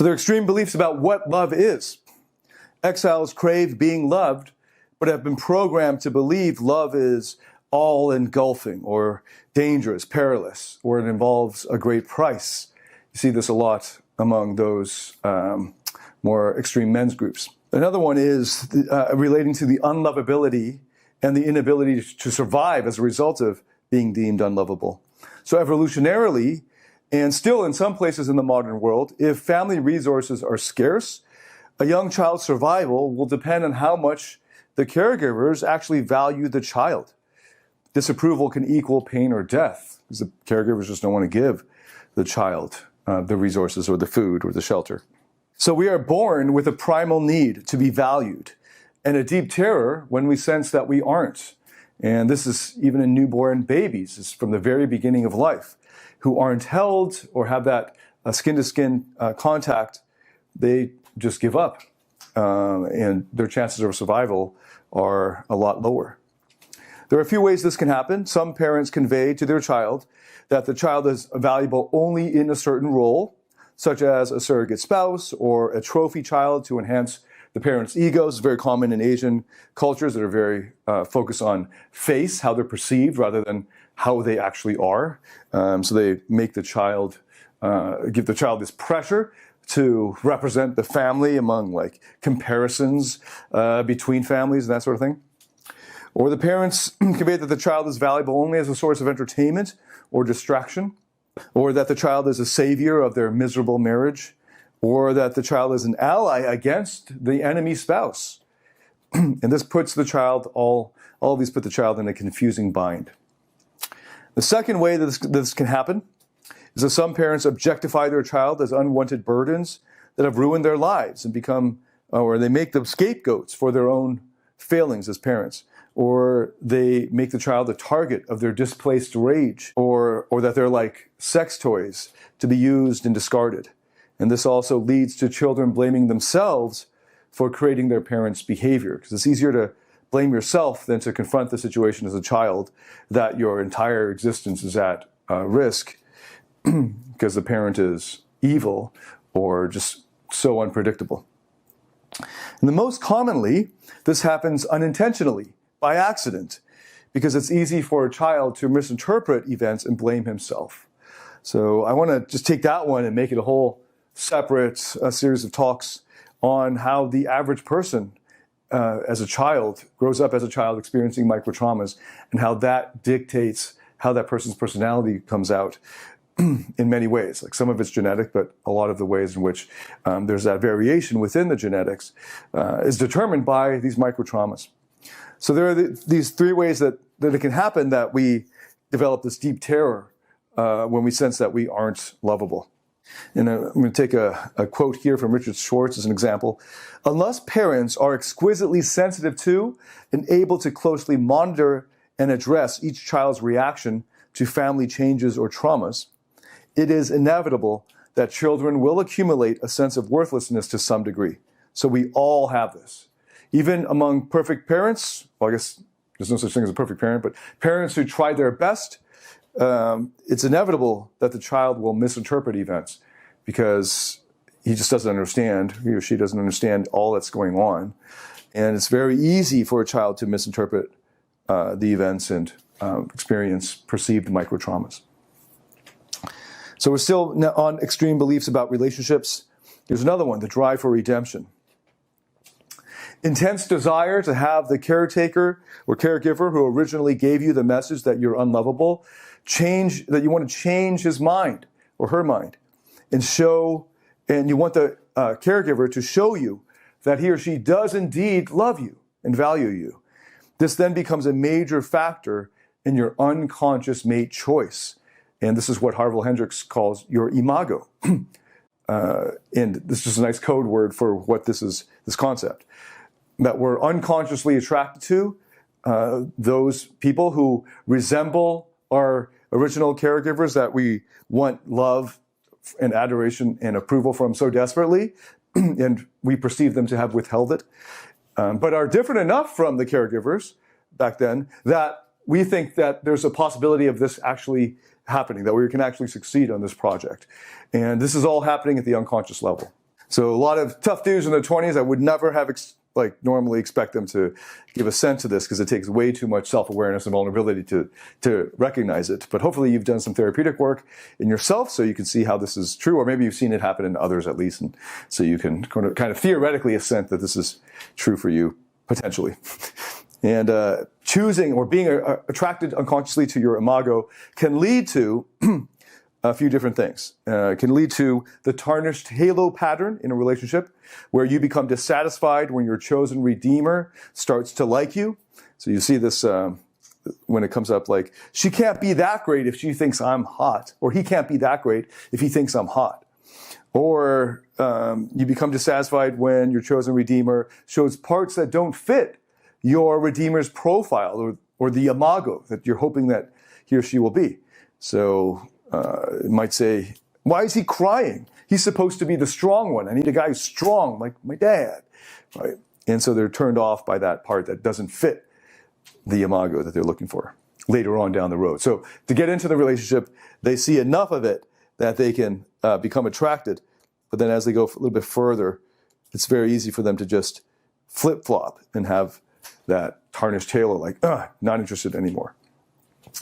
So there are extreme beliefs about what love is. Exiles crave being loved, but have been programmed to believe love is all-engulfing or dangerous, perilous, or it involves a great price. You see this a lot among those more extreme men's groups. Another one is relating to the unlovability and the inability to survive as a result of being deemed unlovable. So evolutionarily, and still in some places in the modern world, if family resources are scarce, a young child's survival will depend on how much the caregivers actually value the child. Disapproval can equal pain or death, because the caregivers just don't want to give the child the resources or the food or the shelter. So we are born with a primal need to be valued and a deep terror when we sense that we aren't. And this is even in newborn babies. It's from the very beginning of life, who aren't held or have that skin-to-skin contact. They just give up, and their chances of survival are a lot lower. There are a few ways this can happen. Some parents convey to their child that the child is valuable only in a certain role, such as a surrogate spouse or a trophy child to enhance the parents' egos. It's very common in Asian cultures that are very focused on face, how they're perceived, rather than how they actually are. So they make the child, give the child this pressure to represent the family among like comparisons between families and that sort of thing. Or the parents convey that the child is valuable only as a source of entertainment or distraction, or that the child is a savior of their miserable marriage, or that the child is an ally against the enemy spouse. And this puts the child, all of these put the child in a confusing bind. The second way that this can happen is that some parents objectify their child as unwanted burdens that have ruined their lives and become, or they make them scapegoats for their own failings as parents. Or they make the child a target of their displaced rage, or that they're like sex toys to be used and discarded. And this also leads to children blaming themselves for creating their parents' behavior, because it's easier to blame yourself than to confront the situation as a child that your entire existence is at risk because the parent is evil or just so unpredictable. And the most commonly, this happens unintentionally, by accident, because it's easy for a child to misinterpret events and blame himself. So I want to just take that one and make it a whole separate series of talks on how the average person as a child grows up as a child experiencing microtraumas and how that dictates how that person's personality comes out in many ways. Like some of it's genetic, but a lot of the ways in which there's that variation within the genetics is determined by these microtraumas. So there are these three ways that it can happen that we develop this deep terror when we sense that we aren't lovable. And I'm going to take a quote here from Richard Schwartz as an example. Unless parents are exquisitely sensitive to and able to closely monitor and address each child's reaction to family changes or traumas, it is inevitable that children will accumulate a sense of worthlessness to some degree. So we all have this. Even among perfect parents, well, I guess there's no such thing as a perfect parent, but parents who try their best, it's inevitable that the child will misinterpret events because he just doesn't understand, he or she doesn't understand all that's going on. And it's very easy for a child to misinterpret the events and experience perceived microtraumas. So we're still on extreme beliefs about relationships. Here's another one, the drive for redemption. Intense desire to have the caretaker or caregiver who originally gave you the message that you're unlovable, that you want to change his mind or her mind and you want the caregiver to show you that he or she does indeed love you and value you. This then becomes a major factor in your unconscious mate choice. And this is what Harville Hendricks calls your imago. And this is just a nice code word for what this is, this concept. That we're unconsciously attracted to those people who resemble our original caregivers that we want love and adoration and approval from so desperately, and we perceive them to have withheld it, but are different enough from the caregivers back then that we think that there's a possibility of this actually happening, that we can actually succeed on this project. And this is all happening at the unconscious level. So a lot of tough dudes in their 20s, I would never have normally expect them to give assent to this because it takes way too much self-awareness and vulnerability to recognize it. But hopefully you've done some therapeutic work in yourself so you can see how this is true, or maybe you've seen it happen in others at least, and so you can kind of theoretically assent that this is true for you, potentially. And choosing or being attracted unconsciously to your imago can lead to a few different things. It can lead to the tarnished halo pattern in a relationship where you become dissatisfied when your chosen redeemer starts to like you. So you see this when it comes up like, she can't be that great if she thinks I'm hot, or he can't be that great if he thinks I'm hot. Or you become dissatisfied when your chosen redeemer shows parts that don't fit your redeemer's profile or the imago that you're hoping that he or she will be. So it might say, why is he crying? He's supposed to be the strong one. I need a guy who's strong, like my dad. Right? And so they're turned off by that part that doesn't fit the imago that they're looking for later on down the road. So to get into the relationship, they see enough of it that they can become attracted. But then as they go a little bit further, it's very easy for them to just flip-flop and have that tarnished halo, like, not interested anymore.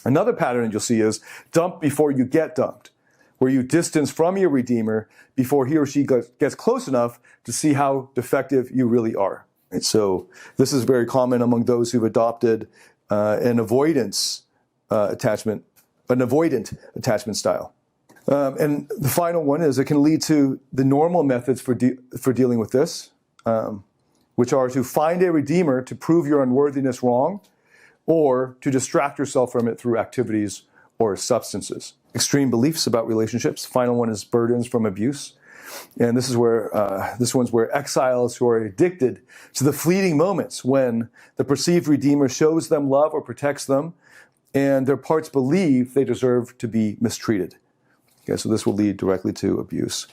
Another pattern you'll see is dump before you get dumped, where you distance from your redeemer before he or she gets close enough to see how defective you really are. And so this is very common among those who've adopted an avoidant attachment style. And the final one is it can lead to the normal methods for dealing with this, which are to find a redeemer to prove your unworthiness wrong, or to distract yourself from it through activities or substances. Extreme beliefs about relationships. Final one is burdens from abuse. And this one's where exiles who are addicted to the fleeting moments when the perceived redeemer shows them love or protects them, and their parts believe they deserve to be mistreated. Okay, so this will lead directly to abuse.